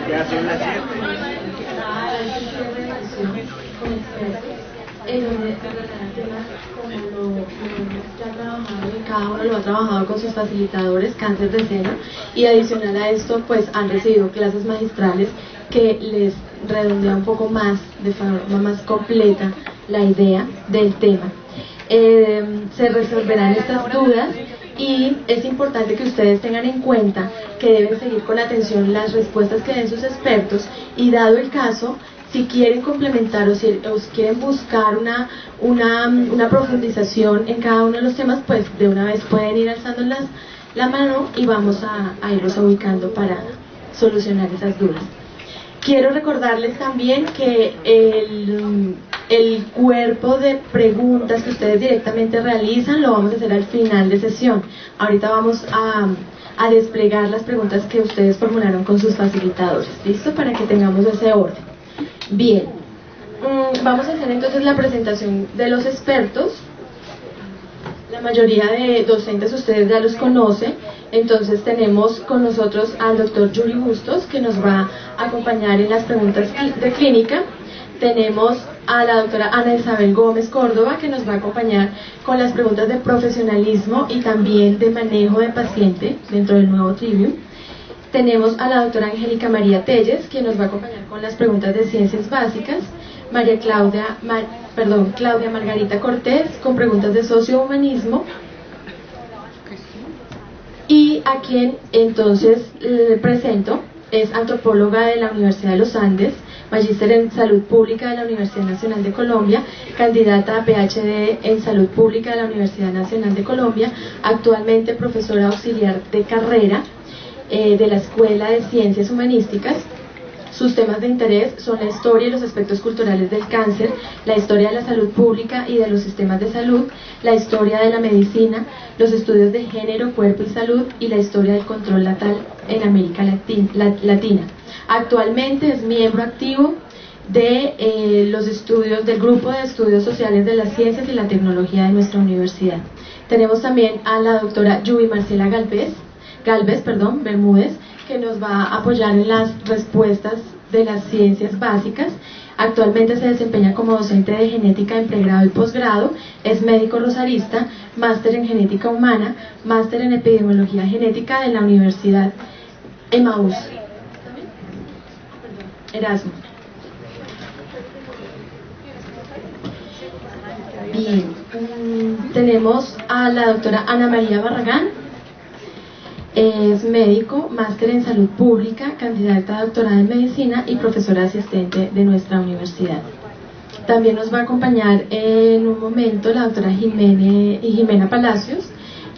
Ya son las 7. En donde como lo ya trabajado y cada uno lo ha trabajado con sus facilitadores, cáncer de seno, y adicional a esto pues han recibido clases magistrales que les redondea un poco más, de forma más completa, la idea del tema. Se resolverán estas dudas y es importante que ustedes tengan en cuenta que deben seguir con atención las respuestas que den sus expertos, y dado el caso, si quieren complementar o si quieren buscar una profundización en cada uno de los temas, pues de una vez pueden ir alzando la mano y vamos a irlos ubicando para solucionar esas dudas. Quiero recordarles también que el cuerpo de preguntas que ustedes directamente realizan lo vamos a hacer al final de sesión. Ahorita vamos a desplegar las preguntas que ustedes formularon con sus facilitadores. ¿Listo? Para que tengamos ese orden. Bien, vamos a hacer entonces la presentación de los expertos. La mayoría de docentes ustedes ya los conocen, entonces tenemos con nosotros al doctor Yuri Bustos, que nos va a acompañar en las preguntas de clínica. Tenemos a la doctora Ana Isabel Gómez Córdoba, que nos va a acompañar con las preguntas de profesionalismo y también de manejo de paciente dentro del nuevo Trivium. Tenemos a la doctora Angélica María Telles, que nos va a acompañar con las preguntas de ciencias básicas. Claudia Margarita Cortés, con preguntas de sociohumanismo. Y a quien entonces presento es antropóloga de la Universidad de los Andes, magíster en Salud Pública de la Universidad Nacional de Colombia, candidata a PhD en Salud Pública de la Universidad Nacional de Colombia, actualmente profesora auxiliar de carrera de la Escuela de Ciencias Humanísticas. Sus temas de interés son la historia y los aspectos culturales del cáncer, la historia de la salud pública y de los sistemas de salud, la historia de la medicina, los estudios de género, cuerpo y salud y la historia del control natal en América Latina. Actualmente es miembro activo de los estudios del Grupo de Estudios Sociales de las Ciencias y la Tecnología de nuestra universidad. Tenemos también a la doctora Yubi Marcela Galvez, Bermúdez, que nos va a apoyar en las respuestas de las ciencias básicas. Actualmente se desempeña como docente de genética en pregrado y posgrado, es médico rosarista, máster en genética humana, máster en epidemiología genética de la Universidad Emmaus, Erasmus. Bien, tenemos a la doctora Ana María Barragán. Es médico, máster en salud pública, candidata a doctorado en medicina y profesora asistente de nuestra universidad. También nos va a acompañar en un momento la doctora Jimena Palacios,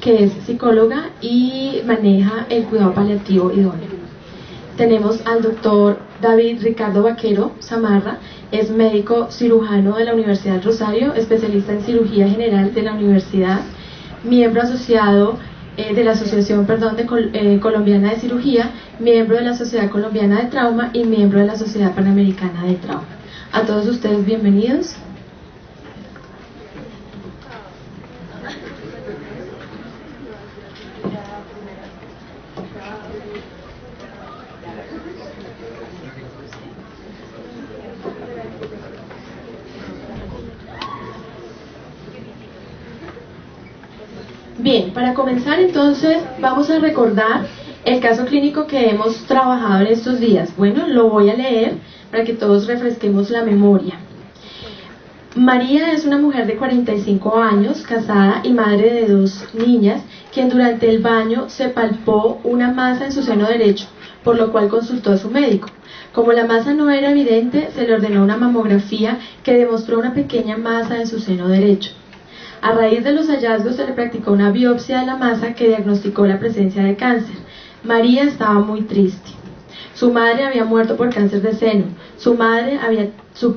que es psicóloga y maneja el cuidado paliativo idóneo. Tenemos al doctor David Ricardo Vaquero Zamarra, es médico cirujano de la Universidad del Rosario, especialista en cirugía general de la universidad, miembro asociado de la Asociación Colombiana de Cirugía, miembro de la Sociedad Colombiana de Trauma y miembro de la Sociedad Panamericana de Trauma. A todos ustedes bienvenidos. Bien, para comenzar entonces vamos a recordar el caso clínico que hemos trabajado en estos días. Bueno, lo voy a leer para que todos refresquemos la memoria. María es una mujer de 45 años, casada y madre de 2 niñas, quien durante el baño se palpó una masa en su seno derecho, por lo cual consultó a su médico. Como la masa no era evidente, se le ordenó una mamografía que demostró una pequeña masa en su seno derecho. A raíz de los hallazgos se le practicó una biopsia de la masa que diagnosticó la presencia de cáncer. María estaba muy triste. Su madre había muerto por cáncer de seno. Su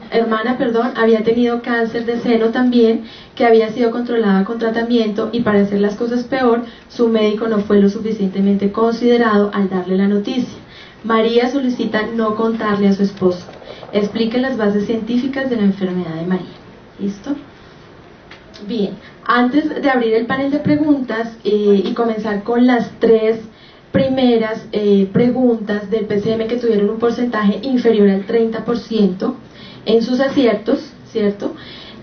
hermana había tenido cáncer de seno también, que había sido controlada con tratamiento, y para hacer las cosas peor, su médico no fue lo suficientemente considerado al darle la noticia. María solicita no contarle a su esposo. Explique las bases científicas de la enfermedad de María. ¿Listo? Bien, antes de abrir el panel de preguntas y comenzar con las 3 primeras preguntas del PCM que tuvieron un porcentaje inferior al 30% en sus aciertos, ¿cierto?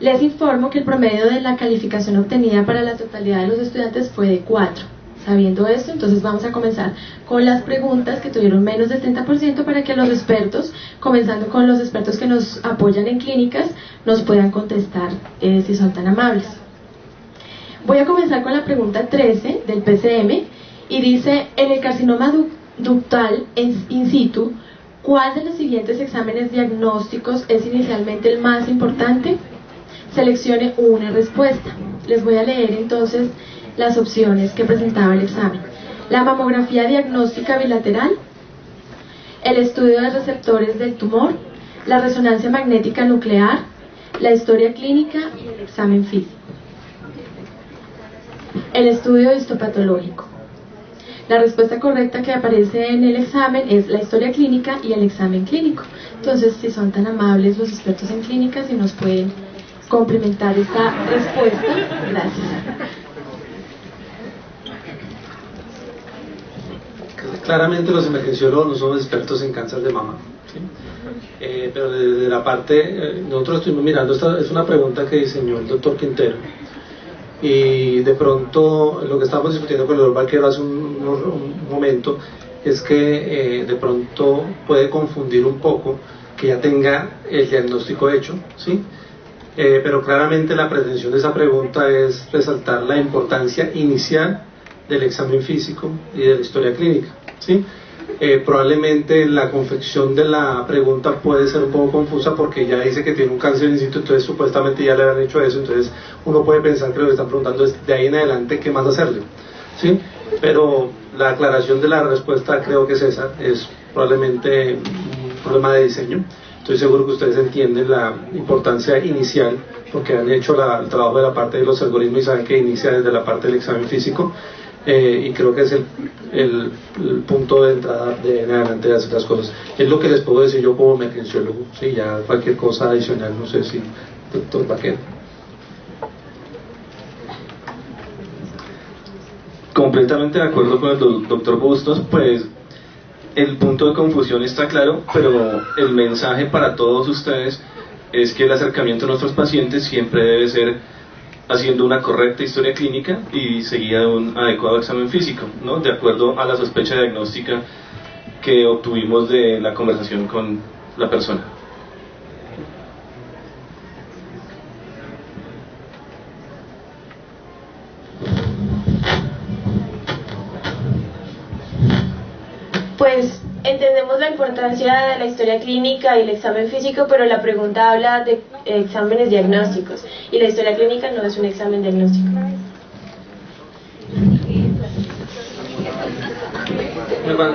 Les informo que el promedio de la calificación obtenida para la totalidad de los estudiantes fue de 4. Sabiendo esto, entonces vamos a comenzar con las preguntas que tuvieron menos del 30% para que los expertos, comenzando con los expertos que nos apoyan en clínicas, nos puedan contestar si son tan amables. Voy a comenzar con la pregunta 13 del PCM y dice: en el carcinoma ductal in situ, ¿cuál de los siguientes exámenes diagnósticos es inicialmente el más importante? Seleccione una respuesta. Les voy a leer entonces las opciones que presentaba el examen: la mamografía diagnóstica bilateral, el estudio de receptores del tumor, la resonancia magnética nuclear, la historia clínica y el examen físico. El estudio histopatológico. La respuesta correcta que aparece en el examen es la historia clínica y el examen clínico. Entonces, si son tan amables los expertos en clínicas y nos pueden complementar esta respuesta, gracias. Claramente los emergenciólogos no somos expertos en cáncer de mama, ¿sí? Pero desde la parte, nosotros estuvimos mirando, esta es una pregunta que diseñó el doctor Quintero, y de pronto lo que estábamos discutiendo con el doctor Vaquero hace un momento es que de pronto puede confundir un poco que ya tenga el diagnóstico hecho, ¿sí? Pero claramente la pretensión de esa pregunta es resaltar la importancia inicial del examen físico y de la historia clínica, ¿sí? Probablemente la confección de la pregunta puede ser un poco confusa porque ya dice que tiene un cáncer in situ, entonces supuestamente ya le han hecho eso, entonces uno puede pensar que lo que están preguntando es de ahí en adelante qué más hacerle, ¿sí? Pero la aclaración de la respuesta creo que es esa, es probablemente un problema de diseño. Estoy seguro que ustedes entienden la importancia inicial porque han hecho el trabajo de la parte de los algoritmos y saben que inicia desde la parte del examen físico. Y creo que es el punto de entrada de en adelante de hacer las cosas. Es lo que les puedo decir yo como emergenciólogo, ¿sí? Ya cualquier cosa adicional, no sé si doctor Vaquero. Completamente de acuerdo con el doctor Bustos, pues el punto de confusión está claro, pero el mensaje para todos ustedes es que el acercamiento a nuestros pacientes siempre debe ser haciendo una correcta historia clínica y seguida de un adecuado examen físico, ¿no? De acuerdo a la sospecha diagnóstica que obtuvimos de la conversación con la persona. Pues entendemos la importancia de la historia clínica y el examen físico, pero la pregunta habla de exámenes diagnósticos y la historia clínica no es un examen diagnóstico.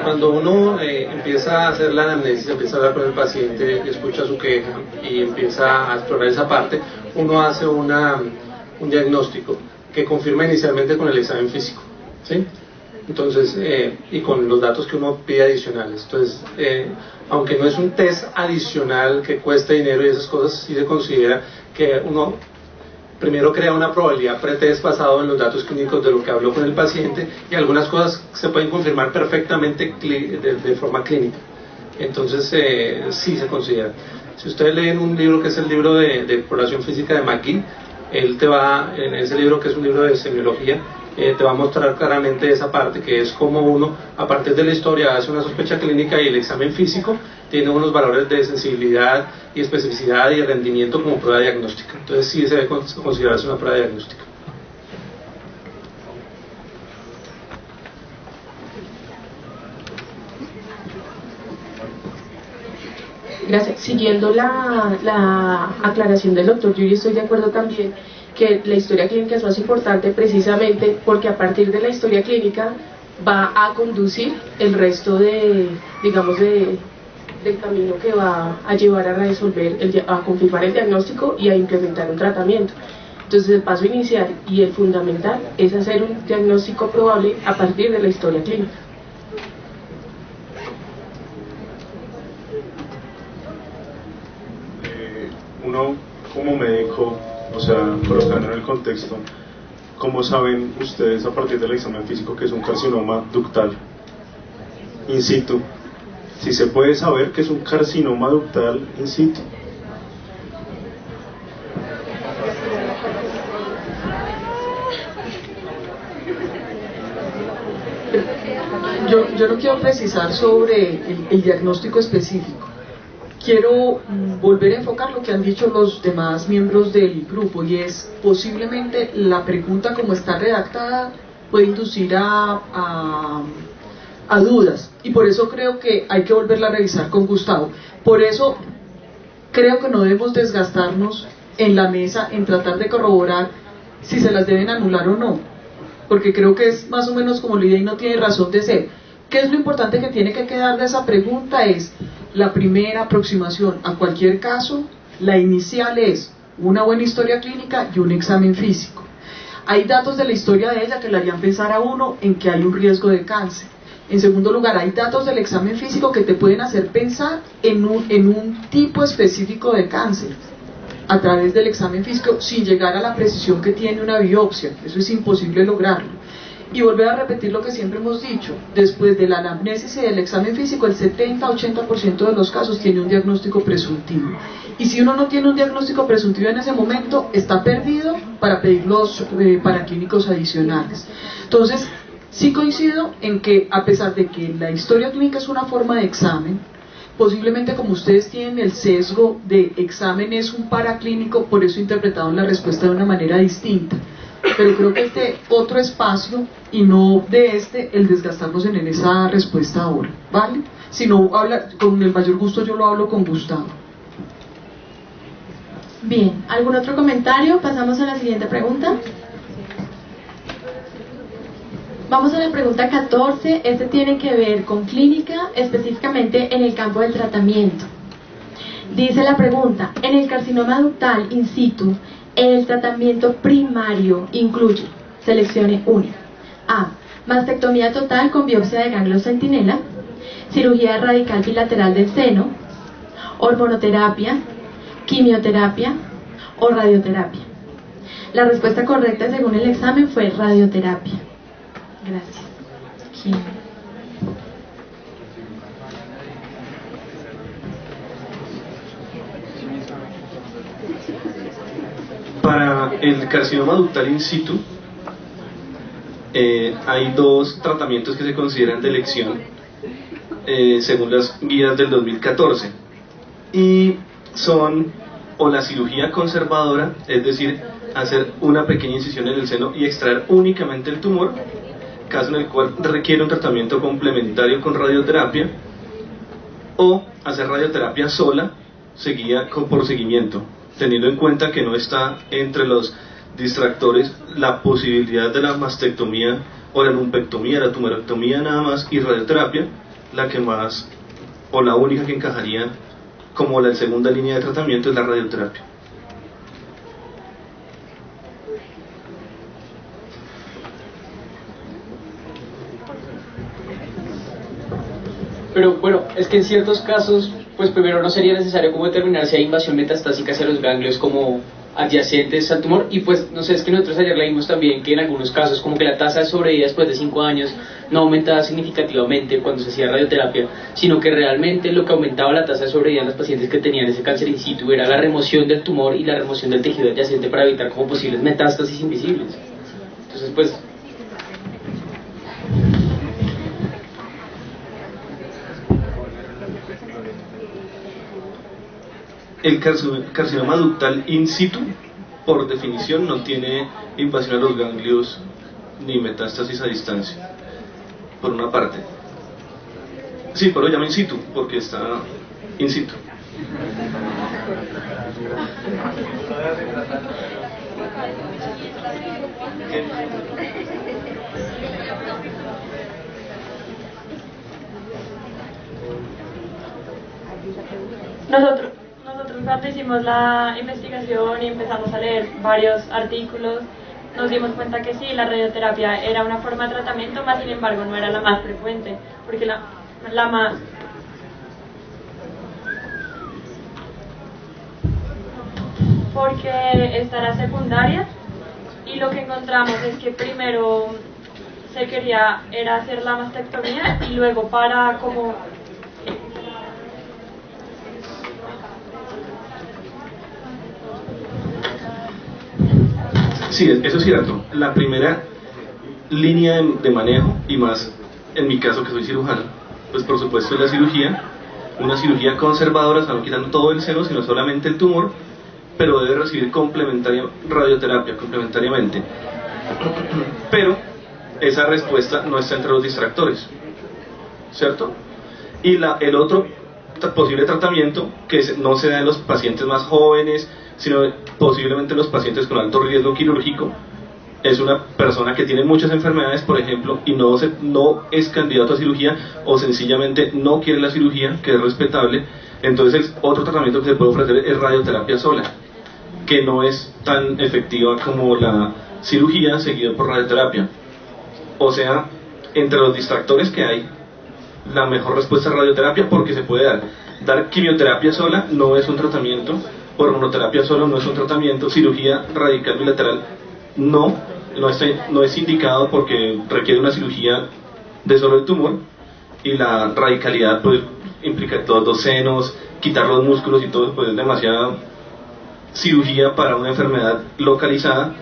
Cuando uno empieza a hacer la anamnesis, empieza a hablar con el paciente, escucha su queja y empieza a explorar esa parte, uno hace un diagnóstico que confirma inicialmente con el examen físico, ¿sí? Entonces, y con los datos que uno pide adicionales. Entonces, aunque no es un test adicional que cuesta dinero y esas cosas, sí se considera que uno primero crea una probabilidad pretest basado en los datos clínicos de lo que habló con el paciente, y algunas cosas se pueden confirmar perfectamente de forma clínica. Entonces, sí se considera. Si ustedes leen un libro que es el libro de exploración física de McGee, él te va, en ese libro que es un libro de semiología, te va a mostrar claramente esa parte, que es como uno, a partir de la historia, hace una sospecha clínica y el examen físico tiene unos valores de sensibilidad y especificidad y rendimiento como prueba diagnóstica. Entonces sí se debe considerarse una prueba diagnóstica. Gracias. Siguiendo la aclaración del doctor Yuri, estoy de acuerdo también que la historia clínica es más importante precisamente porque a partir de la historia clínica va a conducir el resto de, digamos, del camino que va a llevar a resolver, a confirmar el diagnóstico y a implementar un tratamiento. Entonces el paso inicial y el fundamental es hacer un diagnóstico probable a partir de la historia clínica. Uno como médico, o sea, colocando en el contexto, ¿cómo saben ustedes a partir del examen físico que es un carcinoma ductal? in situ. Si se puede saber que es un carcinoma ductal in situ. Yo no quiero precisar sobre el diagnóstico específico. Quiero volver a enfocar lo que han dicho los demás miembros del grupo, y es posiblemente la pregunta como está redactada puede inducir a dudas, y por eso creo que hay que volverla a revisar con Gustavo. Por eso creo que no debemos desgastarnos en la mesa en tratar de corroborar si se las deben anular o no, porque creo que es más o menos como la idea y no tiene razón de ser. ¿Qué es lo importante que tiene que quedar de esa pregunta? Es la primera aproximación a cualquier caso. La inicial es una buena historia clínica y un examen físico. Hay datos de la historia de ella que le harían pensar a uno en que hay un riesgo de cáncer. En segundo lugar, hay datos del examen físico que te pueden hacer pensar en un tipo específico de cáncer a través del examen físico, sin llegar a la precisión que tiene una biopsia. Eso es imposible lograrlo. Y volver a repetir lo que siempre hemos dicho: después de la anamnesis y del examen físico, el 70-80% de los casos tiene un diagnóstico presuntivo. Y si uno no tiene un diagnóstico presuntivo en ese momento, está perdido para pedir los paraclínicos adicionales. Entonces, sí coincido en que, a pesar de que la historia clínica es una forma de examen, posiblemente como ustedes tienen el sesgo de examen es un paraclínico, por eso interpretaron la respuesta de una manera distinta. Pero creo que este otro espacio, y no de el desgastarnos en esa respuesta ahora, ¿vale? Si no, con el mayor gusto yo lo hablo con Gustavo. Bien, ¿algún otro comentario? Pasamos a la siguiente pregunta. Vamos a la pregunta 14. Este tiene que ver con clínica, específicamente en el campo del tratamiento. Dice la pregunta: en el carcinoma ductal in situ, el tratamiento primario incluye, seleccione uno: A, mastectomía total con biopsia de ganglio centinela, cirugía radical bilateral del seno, hormonoterapia, quimioterapia o radioterapia. La respuesta correcta según el examen fue radioterapia. Gracias. ¿Quién? Para el carcinoma ductal in situ, hay dos tratamientos que se consideran de elección según las guías del 2014, y son o la cirugía conservadora, es decir, hacer una pequeña incisión en el seno y extraer únicamente el tumor, caso en el cual requiere un tratamiento complementario con radioterapia, o hacer radioterapia sola, seguida por seguimiento, teniendo en cuenta que no está entre los distractores la posibilidad de la mastectomía o la lumpectomía, la tumorectomía nada más, y radioterapia, la que más, o la única que encajaría como la segunda línea de tratamiento, es la radioterapia. Pero bueno, es que en ciertos casos, pues primero no sería necesario como determinar si hay invasión metastásica hacia los ganglios como adyacentes al tumor, y pues no sé, es que nosotros ayer leímos también que en algunos casos como que la tasa de sobrevida después de 5 años no aumentaba significativamente cuando se hacía radioterapia, sino que realmente lo que aumentaba la tasa de sobrevida en los pacientes que tenían ese cáncer in situ era la remoción del tumor y la remoción del tejido adyacente para evitar como posibles metástasis invisibles. Entonces pues el carcinoma ductal in situ, por definición, no tiene invasión a los ganglios ni metástasis a distancia, por una parte. Sí, pero lo llama in situ, porque está in situ. Nosotros cuando hicimos la investigación y empezamos a leer varios artículos, nos dimos cuenta que sí, la radioterapia era una forma de tratamiento, más sin embargo no era la más frecuente, porque la más... porque esta era secundaria, y lo que encontramos es que primero se quería era hacer la mastectomía y luego para como... Sí, eso es cierto. La primera línea de manejo, y más en mi caso que soy cirujano, pues por supuesto es la cirugía, una cirugía conservadora, o sea, no quitando todo el seno, sino solamente el tumor, pero debe recibir radioterapia complementariamente. Pero esa respuesta no está entre los distractores, ¿cierto? Y el otro posible tratamiento, que no se da en los pacientes más jóvenes, sino posiblemente en los pacientes con alto riesgo quirúrgico, es una persona que tiene muchas enfermedades, por ejemplo, y no es candidato a cirugía, o sencillamente no quiere la cirugía, que es respetable. Entonces otro tratamiento que se puede ofrecer es radioterapia sola, que no es tan efectiva como la cirugía seguida por radioterapia. O sea, entre los distractores que hay, la mejor respuesta es radioterapia, porque se puede dar quimioterapia sola, no es un tratamiento, hormonoterapia sola no es un tratamiento, cirugía radical bilateral no es indicado porque requiere una cirugía de solo el tumor, y la radicalidad pues implica dos senos, quitar los músculos y todo, pues es demasiada cirugía para una enfermedad localizada.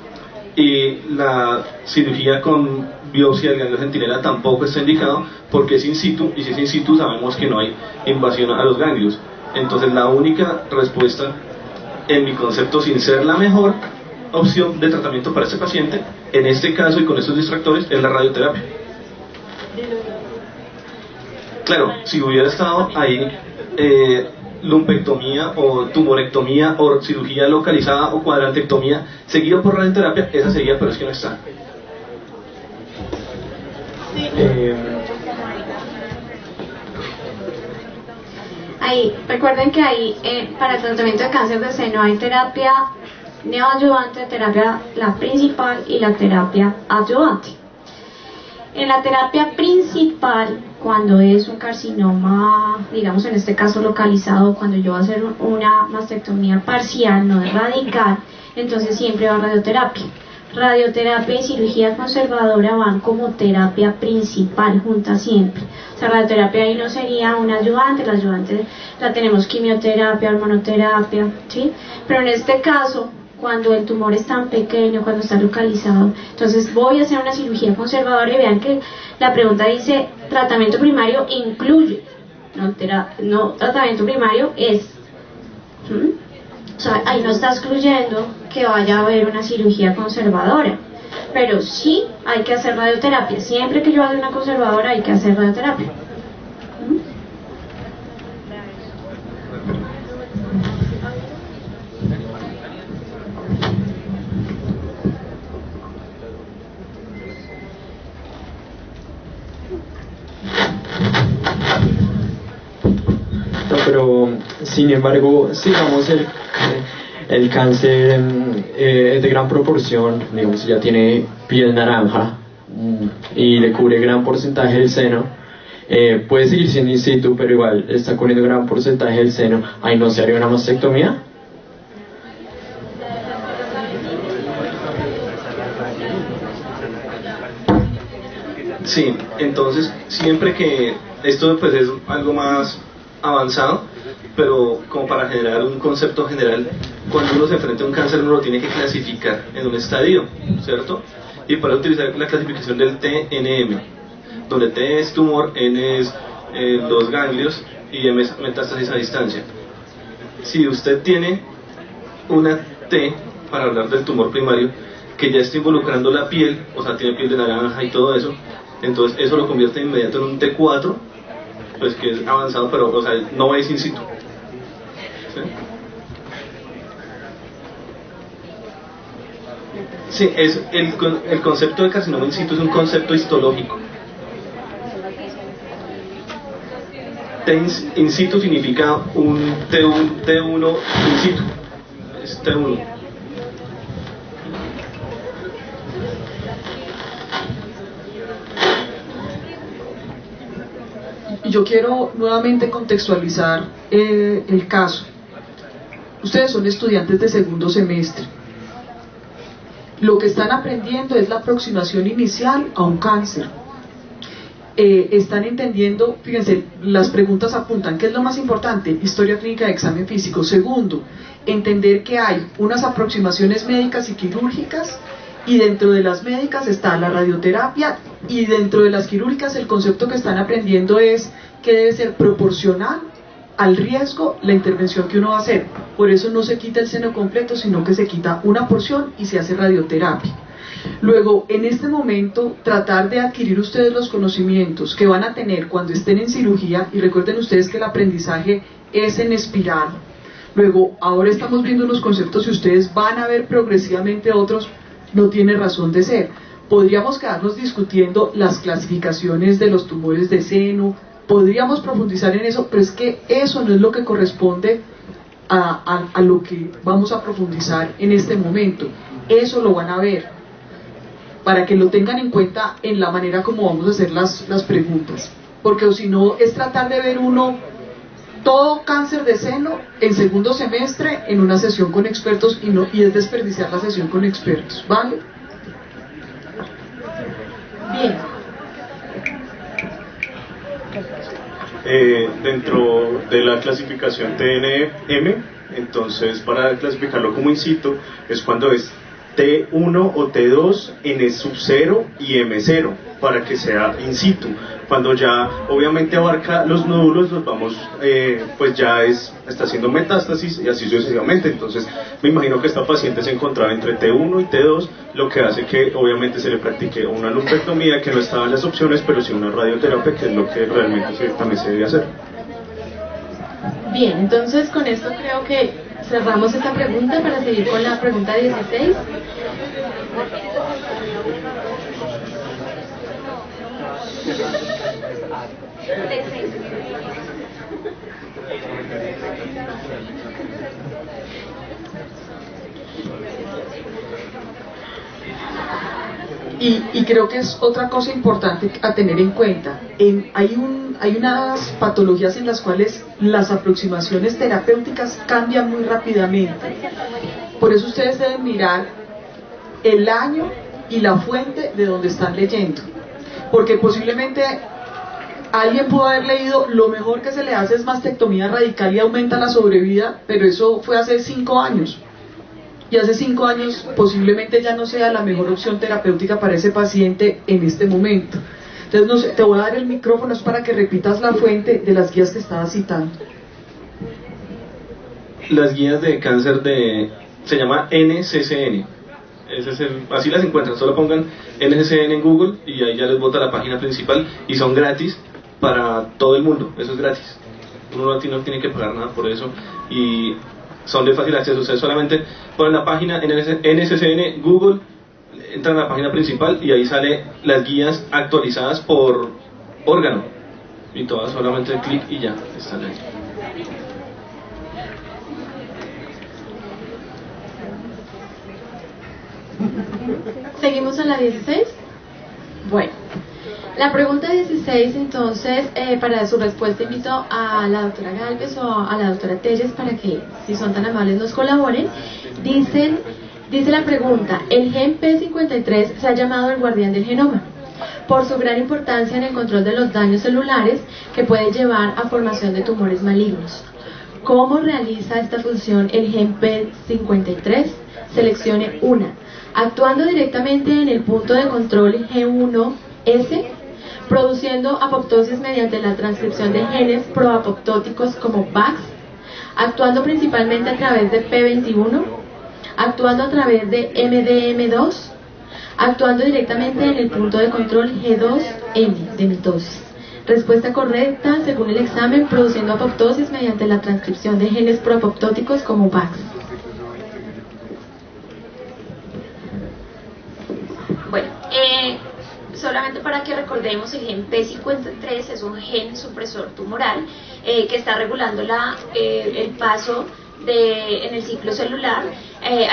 Y la cirugía con biopsia del ganglio centinela tampoco está indicado porque es in situ, y si es in situ sabemos que no hay invasión a los ganglios. Entonces la única respuesta, en mi concepto, sin ser la mejor opción de tratamiento para este paciente, en este caso y con estos distractores, es la radioterapia. Claro, si hubiera estado ahí lumpectomía o tumorectomía o cirugía localizada o cuadrantectomía seguido por radioterapia, esa sería, pero es que no está. Ahí, recuerden que ahí para el tratamiento de cáncer de seno hay terapia neoadyuvante, terapia la principal y la terapia adyuvante. En la terapia principal, cuando es un carcinoma, digamos en este caso localizado, cuando yo voy a hacer una mastectomía parcial, no es radical, entonces siempre va a radioterapia. Radioterapia y cirugía conservadora van como terapia principal, juntas siempre. O sea, radioterapia ahí no sería un ayudante, la ayudante la tenemos quimioterapia, hormonoterapia, ¿sí? Pero en este caso, cuando el tumor es tan pequeño, cuando está localizado, entonces voy a hacer una cirugía conservadora, y vean que la pregunta dice, tratamiento primario incluye, no tratamiento primario es, o sea, ahí no está excluyendo que vaya a haber una cirugía conservadora, pero sí hay que hacer radioterapia. Siempre que yo haga una conservadora hay que hacer radioterapia. Pero sin embargo, digamos, el cáncer es de gran proporción, digamos, ya tiene piel naranja y le cubre gran porcentaje del seno, puede seguir siendo in situ, pero igual está cubriendo gran porcentaje del seno. ¿Ahí no se haría una mastectomía? Sí, entonces siempre que esto pues es algo más avanzado, pero como para generar un concepto general, cuando uno se enfrenta a un cáncer uno lo tiene que clasificar en un estadio, ¿cierto? Y para utilizar la clasificación del TNM, donde T es tumor, N es los ganglios y M es metástasis a distancia. Si usted tiene una T, para hablar del tumor primario, que ya está involucrando la piel, o sea, tiene piel de naranja y todo eso, entonces eso lo convierte de inmediato en un T4, pues que es avanzado, pero o sea, no es in situ. ¿Sí? Sí, es el concepto de carcinoma in situ es un concepto histológico. T in situ significa un T1 in situ, es T1. Yo quiero nuevamente contextualizar el caso. Ustedes son estudiantes de segundo semestre. Lo que están aprendiendo es la aproximación inicial a un cáncer. Están entendiendo, fíjense, las preguntas apuntan, ¿qué es lo más importante? Historia clínica de examen físico. Segundo, entender que hay unas aproximaciones médicas y quirúrgicas, y dentro de las médicas está la radioterapia, y dentro de las quirúrgicas el concepto que están aprendiendo es que debe ser proporcional al riesgo la intervención que uno va a hacer. Por eso no se quita el seno completo, sino que se quita una porción y se hace radioterapia. Luego, en este momento, tratar de adquirir ustedes los conocimientos que van a tener cuando estén en cirugía, y recuerden ustedes que el aprendizaje es en espiral. Luego, ahora estamos viendo unos conceptos y ustedes van a ver progresivamente otros, no tiene razón de ser. Podríamos quedarnos discutiendo las clasificaciones de los tumores de seno, podríamos profundizar en eso, pero es que eso no es lo que corresponde a lo que vamos a profundizar en este momento. Eso lo van a ver, para que lo tengan en cuenta en la manera como vamos a hacer las preguntas, porque si no es tratar de ver uno todo cáncer de seno en segundo semestre en una sesión con expertos, y es desperdiciar la sesión con expertos, ¿vale? Bien. Dentro de la clasificación TNM, entonces para clasificarlo como in situ es cuando es T1 o T2, N sub 0 y M0, para que sea in situ. Cuando ya obviamente abarca los nódulos, los vamos, pues ya está haciendo metástasis y así sucesivamente. Entonces me imagino que esta paciente se encontraba entre T1 y T2, lo que hace que obviamente se le practique una lumpectomía, que no estaba en las opciones, pero sí una radioterapia, que es lo que realmente también se debe hacer. Bien, entonces con esto creo que cerramos esta pregunta para seguir con la pregunta 16. Y creo que es otra cosa importante a tener en cuenta. Hay unas patologías en las cuales las aproximaciones terapéuticas cambian muy rápidamente. Por eso ustedes deben mirar el año y la fuente de donde están leyendo. Porque posiblemente alguien pudo haber leído lo mejor que se le hace es mastectomía radical y aumenta la sobrevida, pero eso fue hace 5 años. Y hace 5 años posiblemente ya no sea la mejor opción terapéutica para ese paciente en este momento. Entonces, no sé, te voy a dar el micrófono es para que repitas la fuente de las guías que estaba citando. Las guías de cáncer se llama NCCN. Así las encuentran, solo pongan NCCN en Google y ahí ya les bota la página principal, y son gratis para todo el mundo. Eso es gratis, uno no tiene que pagar nada por eso, y son de fácil acceso. Ustedes solamente ponen la página NCCN Google, entran a la página principal y ahí sale las guías actualizadas por órgano, y todas solamente clic y ya están ahí. ¿Seguimos a la 16? Bueno, la pregunta 16, entonces, para su respuesta invito a la doctora Galvez o a la doctora Telles para que, si son tan amables, nos colaboren. Dice la pregunta: el gen P53 se ha llamado el guardián del genoma por su gran importancia en el control de los daños celulares que puede llevar a formación de tumores malignos. ¿Cómo realiza esta función el gen P53? Seleccione una: actuando directamente en el punto de control G1S, produciendo apoptosis mediante la transcripción de genes proapoptóticos como VAX, actuando principalmente a través de P21, actuando a través de MDM2, actuando directamente en el punto de control G2M de mitosis. Respuesta correcta, según el examen, produciendo apoptosis mediante la transcripción de genes proapoptóticos como VAX. Bueno, solamente para que recordemos, el gen P53 es un gen supresor tumoral que está regulando el paso en el ciclo celular,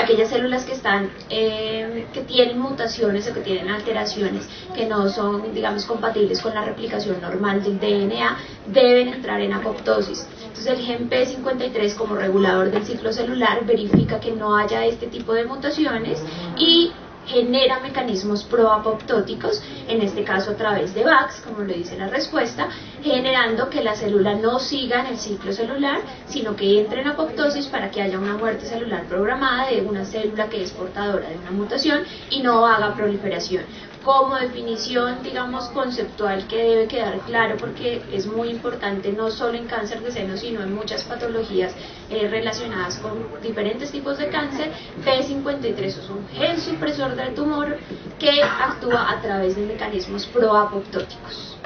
aquellas células que están que tienen mutaciones o que tienen alteraciones que no son, digamos, compatibles con la replicación normal del DNA, deben entrar en apoptosis. Entonces el gen P53, como regulador del ciclo celular, verifica que no haya este tipo de mutaciones y genera mecanismos proapoptóticos, en este caso a través de VAX, como lo dice la respuesta, generando que la célula no siga en el ciclo celular, sino que entre en apoptosis para que haya una muerte celular programada de una célula que es portadora de una mutación y no haga proliferación. Como definición, digamos, conceptual que debe quedar claro, porque es muy importante no solo en cáncer de seno, sino en muchas patologías relacionadas con diferentes tipos de cáncer, P53 es un gen supresor del tumor que actúa a través de mecanismos proapoptóticos.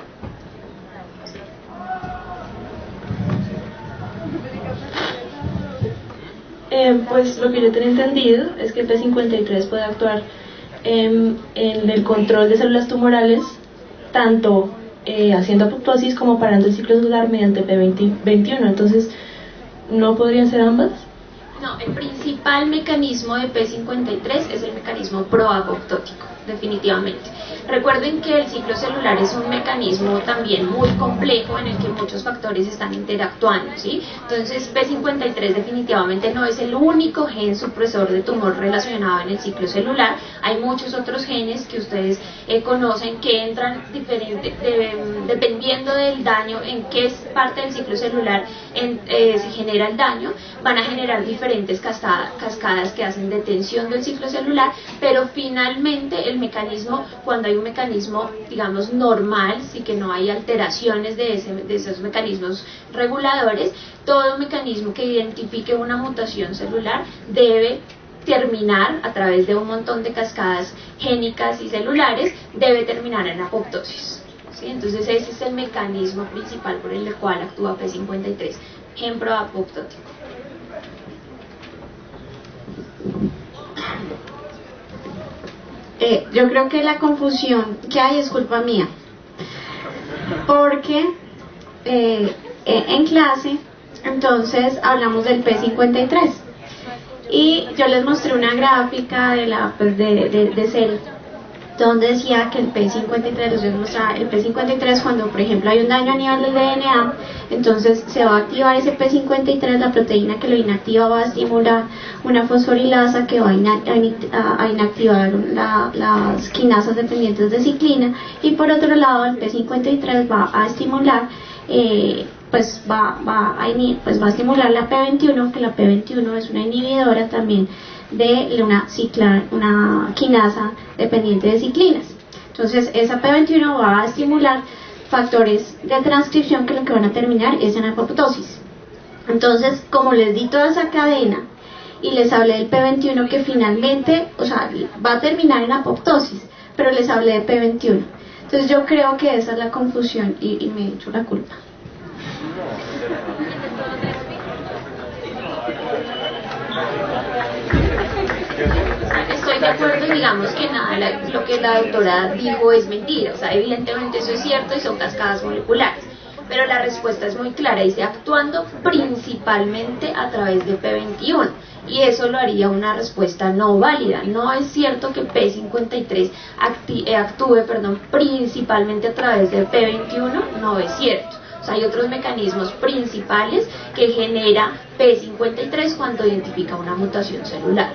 Pues lo que yo tenía entendido es que el P53 puede actuar en el control de células tumorales, tanto haciendo apoptosis como parando el ciclo celular mediante P21. Entonces, ¿no podrían ser ambas? No, el principal mecanismo de P53 es el mecanismo proapoptótico, definitivamente. Recuerden que el ciclo celular es un mecanismo también muy complejo en el que muchos factores están interactuando, ¿sí? Entonces P53 definitivamente no es el único gen supresor de tumor relacionado en el ciclo celular. Hay muchos otros genes que ustedes conocen que entran dependiendo del daño, en qué parte del ciclo celular se genera el daño, van a generar diferentes cascadas que hacen detención del ciclo celular, pero finalmente el mecanismo, cuando hay un mecanismo, digamos, normal, sí que no hay alteraciones de esos mecanismos reguladores, todo mecanismo que identifique una mutación celular debe terminar a través de un montón de cascadas génicas y celulares, debe terminar en apoptosis. ¿Sí? Entonces ese es el mecanismo principal por el cual actúa P53, gen proapoptótico. Yo creo que la confusión que hay es culpa mía, porque en clase entonces hablamos del P53 y yo les mostré una gráfica de Cell donde decía que el P53, les mostraba el P53 cuando por ejemplo hay un daño a nivel del DNA, entonces se va a activar ese P53, la proteína que lo inactiva va a estimular una fosforilasa que va a inactivar las quinasas dependientes de ciclina, y por otro lado el P53 va a estimular va a estimular la P21, que la P21 es una inhibidora también de una quinasa dependiente de ciclinas. Entonces esa P21 va a estimular factores de transcripción que lo que van a terminar es en apoptosis. Entonces, como les di toda esa cadena y les hablé del P21 que finalmente, va a terminar en apoptosis, pero les hablé de P21. Entonces yo creo que esa es la confusión y me he hecho la culpa. Estoy de acuerdo, y digamos que nada, lo que la doctora dijo es mentira, evidentemente eso es cierto y son cascadas moleculares, pero la respuesta es muy clara, dice actuando principalmente a través de P21, y eso lo haría una respuesta no válida. No es cierto que P53 actúe principalmente a través de P21, no es cierto. Hay otros mecanismos principales que genera P53 cuando identifica una mutación celular.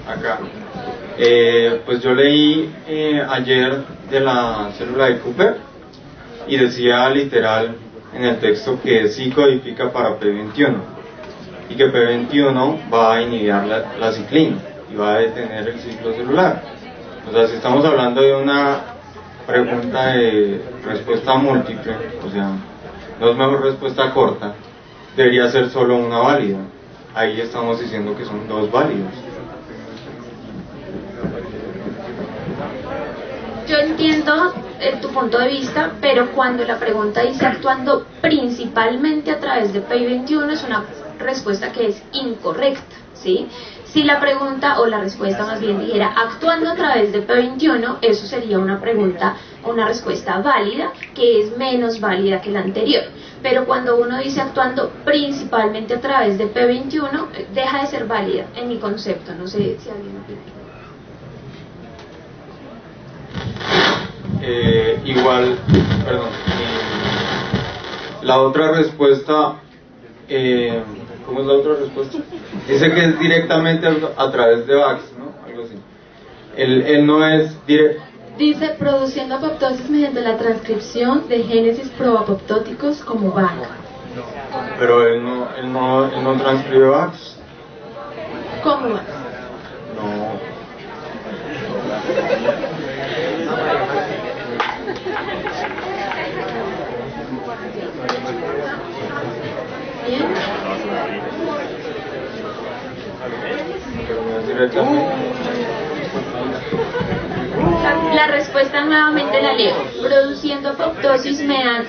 Acá. Pues yo leí ayer de la célula de Cooper y decía literal en el texto que sí codifica para P21 y que P21 va a inhibir la ciclina y va a detener el ciclo celular. O sea, si estamos hablando de una pregunta de respuesta múltiple, no es mejor respuesta corta, debería ser solo una válida. Ahí estamos diciendo que son dos válidos. Yo entiendo tu punto de vista, pero cuando la pregunta dice actuando principalmente a través de P21 es una respuesta que es incorrecta, ¿sí? Si la pregunta o la respuesta más bien dijera actuando a través de P21, eso sería una respuesta válida, que es menos válida que la anterior. Pero cuando uno dice actuando principalmente a través de P21, deja de ser válida en mi concepto. No sé si alguien opina. La otra respuesta ¿Cómo es la otra respuesta? Dice que es directamente a través de VAX, ¿no? Algo así. Él no es directo. Dice, produciendo apoptosis mediante la transcripción de genes proapoptóticos como VAC. Pero él no transcribe VAX. ¿Cómo VAC? No. Bien. La respuesta nuevamente la leo. Produciendo apoptosis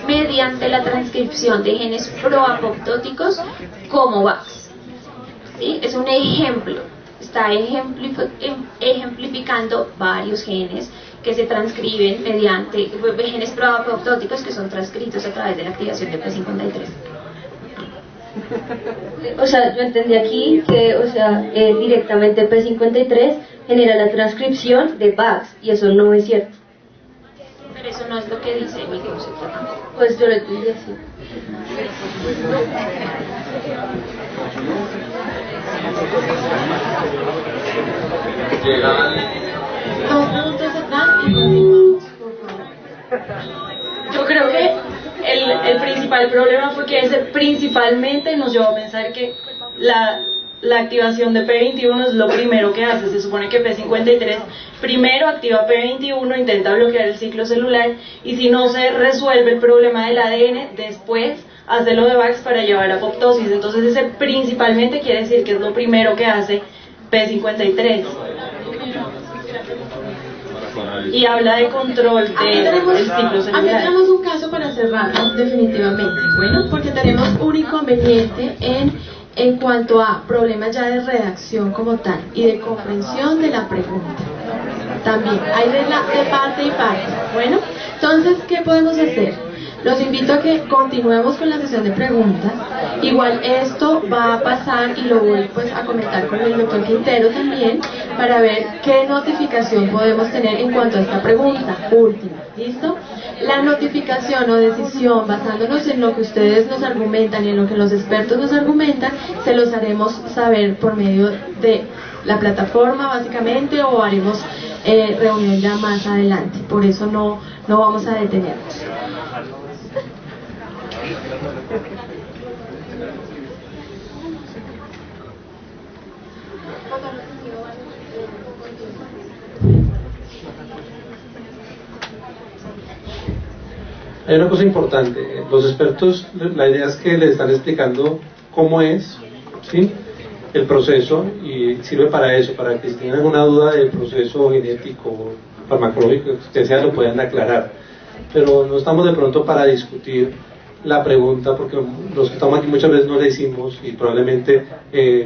mediante la transcripción de genes proapoptóticos como VAX. ¿Sí? Es un ejemplo. Está ejemplificando varios genes que se transcriben mediante genes proapoptóticos que son transcritos a través de la activación de P53. O sea, yo entendí aquí que, directamente P53 genera la transcripción de VAX, y eso no es cierto. Pero eso no es lo que dice mi concepto tampoco. Pues yo lo entendí así. Dos puntos atrás y continuamos, por favor. Yo creo que el principal problema fue que ese principalmente nos llevó a pensar que la activación de P21 es lo primero que hace. Se supone que P53 primero activa P21, intenta bloquear el ciclo celular, y si no se resuelve el problema del ADN, después hace lo de VAX para llevar a apoptosis. Entonces ese principalmente quiere decir que es lo primero que hace P53. Y habla de control del ciclo celular. Aquí tenemos un caso para cerrarlo definitivamente, bueno, porque tenemos un inconveniente en cuanto a problemas ya de redacción como tal y de comprensión de la pregunta. También hay de parte y parte. Bueno, entonces, ¿qué podemos hacer? Los invito a que continuemos con la sesión de preguntas. Igual esto va a pasar y lo voy pues a comentar con el doctor Quintero también para ver qué notificación podemos tener en cuanto a esta pregunta última. ¿Listo? La notificación o decisión, basándonos en lo que ustedes nos argumentan y en lo que los expertos nos argumentan, se los haremos saber por medio de la plataforma básicamente, o haremos reunión ya más adelante. Por eso no vamos a detenernos. Hay una cosa importante, los expertos, la idea es que les están explicando cómo es, ¿sí?, el proceso, y sirve para eso, para que si tienen alguna duda del proceso genético, farmacológico, que sea, lo puedan aclarar. Pero no estamos de pronto para discutir la pregunta, porque los que estamos aquí muchas veces no le hicimos, y probablemente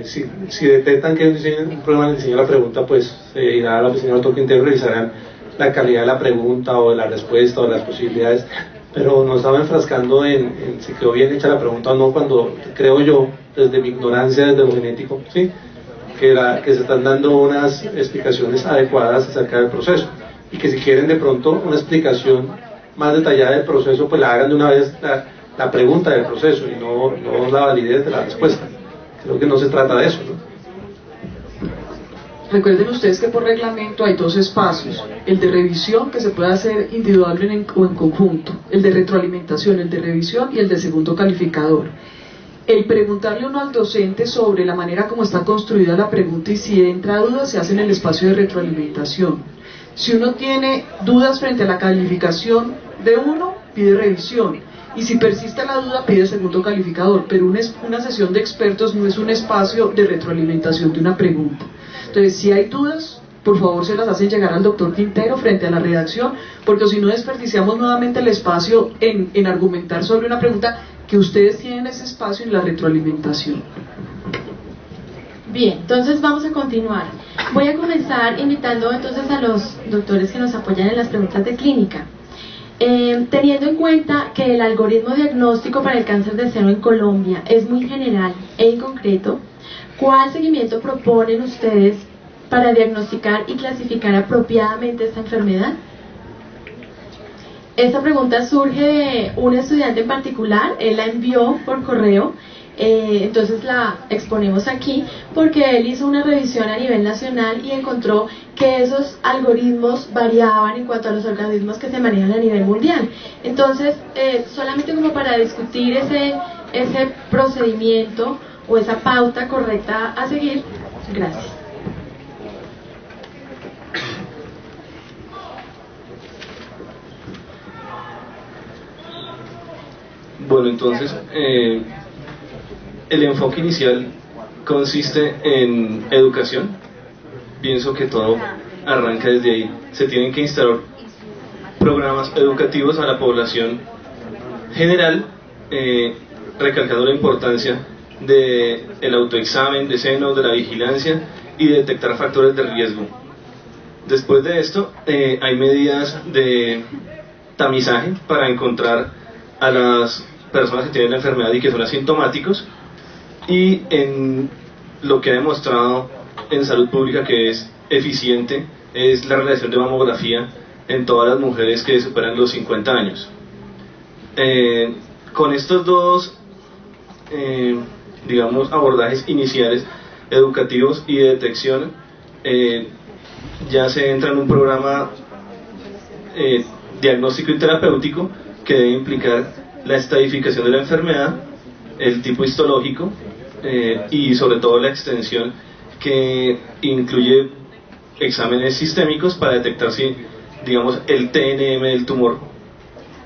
si detectan que hay un problema en el diseño de la pregunta, pues se irá a la oficina del doctor Quintero y revisarán la calidad de la pregunta o de la respuesta o de las posibilidades. Pero nos estaba enfrascando en si quedó bien hecha la pregunta o no, cuando creo yo, desde mi ignorancia, desde lo genético, ¿sí?, que se están dando unas explicaciones adecuadas acerca del proceso, y que si quieren de pronto una explicación más detallada del proceso, pues la hagan de una vez la pregunta del proceso y no la validez de la respuesta. Creo que no se trata de eso, ¿no? Recuerden ustedes que por reglamento hay dos espacios: el de revisión, que se puede hacer individual o en conjunto, el de retroalimentación, el de revisión, y el de segundo calificador. El preguntarle uno al docente sobre la manera como está construida la pregunta, y si entra duda, se hace en el espacio de retroalimentación. Si uno tiene dudas frente a la calificación de uno, pide revisión, y si persiste la duda, pide segundo calificador. Pero una sesión de expertos no es un espacio de retroalimentación de una pregunta. Entonces, si hay dudas, por favor se las hacen llegar al doctor Quintero frente a la redacción, porque si no, desperdiciamos nuevamente el espacio en argumentar sobre una pregunta que ustedes tienen ese espacio en la retroalimentación. Bien, entonces vamos a continuar. Voy a comenzar invitando entonces a los doctores que nos apoyan en las preguntas de clínica. Teniendo en cuenta que el algoritmo diagnóstico para el cáncer de seno en Colombia es muy general e inconcreto, ¿cuál seguimiento proponen ustedes para diagnosticar y clasificar apropiadamente esta enfermedad? Esta pregunta surge de un estudiante en particular. Él la envió por correo Entonces la exponemos aquí porque él hizo una revisión a nivel nacional y encontró que esos algoritmos variaban en cuanto a los algoritmos que se manejan a nivel mundial. Entonces, solamente como para discutir ese procedimiento o esa pauta correcta a seguir. Gracias. Bueno, entonces, el enfoque inicial consiste en educación. Pienso que todo arranca desde ahí. Se tienen que instalar programas educativos a la población general, recalcando la importancia del autoexamen de senos, de la vigilancia y de detectar factores de riesgo. Después de esto, hay medidas de tamizaje para encontrar a las personas que tienen la enfermedad y que son asintomáticos, y en lo que ha demostrado en salud pública que es eficiente es la realización de mamografía en todas las mujeres que superan los 50 años. Con estos dos digamos abordajes iniciales, educativos y de detección, ya se entra en un programa diagnóstico y terapéutico que debe implicar la estadificación de la enfermedad, el tipo histológico y sobre todo la extensión, que incluye exámenes sistémicos para detectar si, digamos, el TNM del tumor,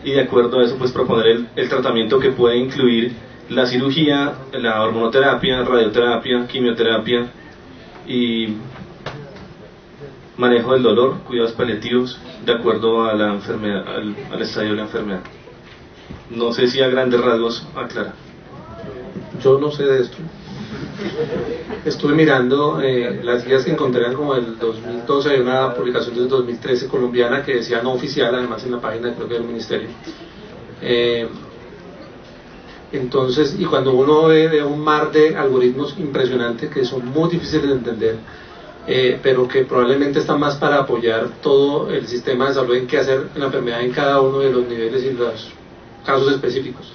y de acuerdo a eso pues proponer el tratamiento, que puede incluir la cirugía, la hormonoterapia, radioterapia, quimioterapia y manejo del dolor, cuidados paliativos de acuerdo a la enfermedad, al estadio de la enfermedad. No sé si a grandes rasgos aclara. Yo no sé de esto. Estuve mirando las guías que encontré como del 2012, hay una publicación del 2013 colombiana que decía no oficial, además en la página creo que del ministerio. Entonces, y cuando uno ve un mar de algoritmos impresionantes que son muy difíciles de entender, pero que probablemente están más para apoyar todo el sistema de salud en qué hacer en la enfermedad en cada uno de los niveles y los casos específicos,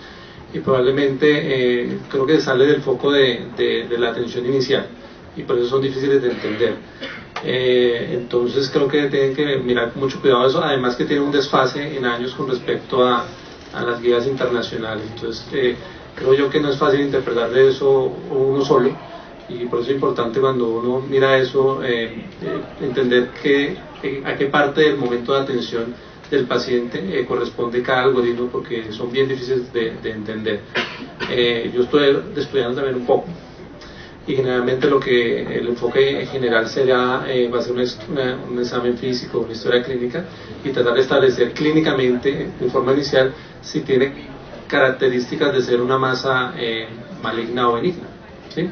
y probablemente creo que sale del foco de la atención inicial y por eso son difíciles de entender. Entonces creo que tienen que mirar con mucho cuidado eso, además que tiene un desfase en años con respecto a las guías internacionales. Entonces creo yo que no es fácil interpretar de eso uno solo, y por eso es importante cuando uno mira eso entender a qué parte del momento de atención del paciente corresponde cada algoritmo, porque son bien difíciles de entender. Yo estoy estudiando también un poco, y generalmente lo que el enfoque general será va a ser un examen físico, una historia clínica, y tratar de establecer clínicamente de forma inicial si tiene características de ser una masa maligna o benigna, ¿sí?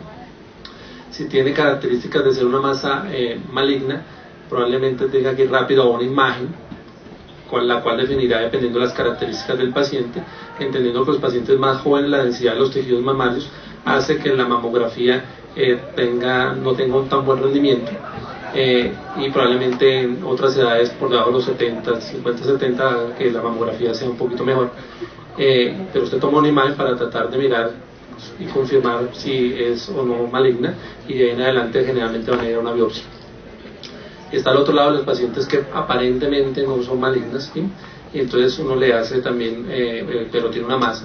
Si tiene características de ser una masa maligna, probablemente tenga que ir rápido a una imagen, la cual definirá dependiendo de las características del paciente, entendiendo que los pacientes más jóvenes la densidad de los tejidos mamarios hace que la mamografía no tenga un tan buen rendimiento, y probablemente en otras edades por debajo de los 70, 50, 70 que la mamografía sea un poquito mejor, pero usted toma una imagen para tratar de mirar y confirmar si es o no maligna, y de ahí en adelante generalmente van a ir a una biopsia. Y está al otro lado los pacientes que aparentemente no son malignas, ¿sí? Y entonces uno le hace también, pero tiene una masa.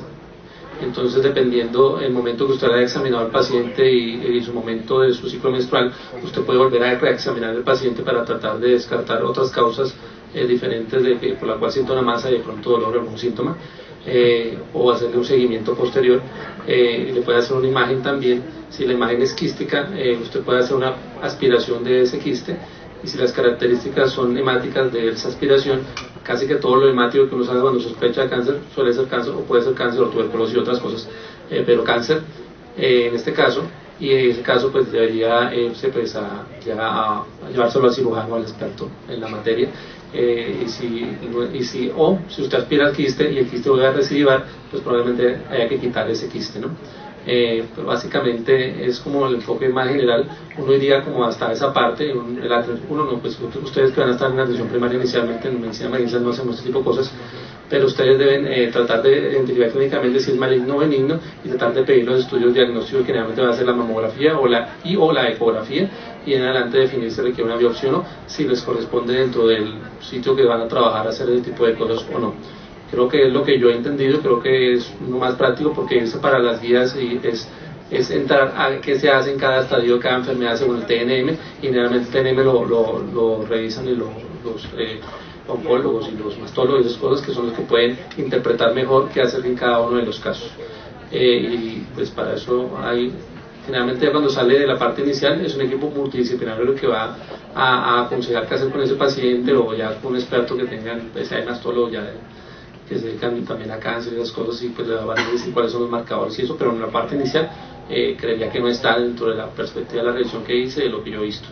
Entonces, dependiendo el momento que usted haya examinado al paciente y su momento de su ciclo menstrual, usted puede volver a reexaminar al paciente para tratar de descartar otras causas diferentes por la cual siente una masa y de pronto dolor o algún síntoma, o hacerle un seguimiento posterior. Le puede hacer una imagen también. Si la imagen es quística, usted puede hacer una aspiración de ese quiste, y si las características son hemáticas de esa aspiración, casi que todo lo hemático que uno sabe cuando sospecha de cáncer suele ser cáncer, o puede ser cáncer o tuberculosis y otras cosas, pero cáncer en este caso, y en ese caso pues debería ya llevárselo al cirujano, al experto en la materia, si usted aspira al quiste y el quiste vuelve a recidivar, pues probablemente haya que quitar ese quiste, ¿no? Pero básicamente es como el enfoque más general. Uno iría como hasta esa parte. Pues ustedes que van a estar en la atención primaria inicialmente, en medicina no hacemos este tipo de cosas, pero ustedes deben tratar de identificar clínicamente si es maligno o benigno y tratar de pedir los estudios diagnósticos que generalmente va a ser la mamografía o la ecografía, y en adelante definir si requiere una biopsia o no, si les corresponde dentro del sitio que van a trabajar a hacer ese tipo de cosas o no. Creo que es lo que yo he entendido, creo que es lo más práctico, porque irse para las guías y es entrar a qué se hace en cada estadio de cada enfermedad según el TNM, y generalmente el TNM lo revisan y los oncólogos y los mastólogos y esas cosas, que son los que pueden interpretar mejor qué hacer en cada uno de los casos. Y pues para eso hay, generalmente cuando sale de la parte inicial es un equipo multidisciplinario el que va a aconsejar qué hacer con ese paciente, o ya con un experto que tengan, pues hay mastólogos ya que se dedican también a cáncer y esas cosas, y pues le van a decir cuáles son los marcadores y eso, pero en la parte inicial creería que no está dentro de la perspectiva de la revisión que hice de lo que yo he visto.